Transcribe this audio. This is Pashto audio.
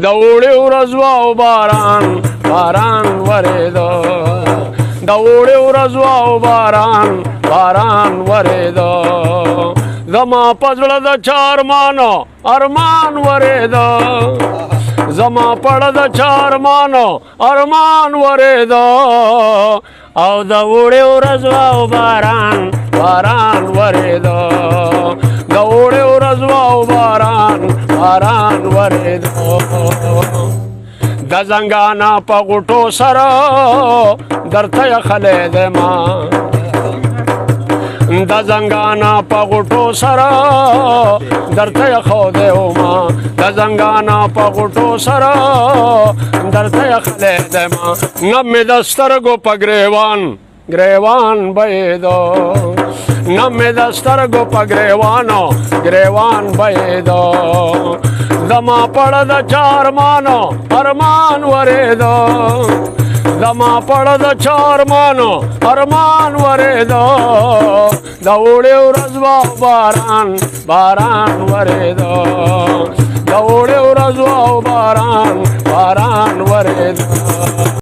د اوړي ورځ وه او باران باران ورېده د اوړي ورځ وه او باران باران ورېده زما په زړه د چا ارمان ورېده زما پړه د چا ارمان ورېده او د اوړي ورځ وه او باران باران ورېده د اوړي ورځ وه او باران باران ورېده د زنګانه په غوټو سره درته یخلی دما د زنګانه په غوټو سره درته یخولی وما د زنګانه په غوټو سره درته یخلی دما نه مې د سترګو په ګریوان بهېده نه مې د سترګو په ګریوان بهېده زما پړه د چا ارمان ورېده زما پړه د چا ارمان ورېده د اوړي ورځ وه او باران ورېده د اوړي ورځ وه او باران ورېده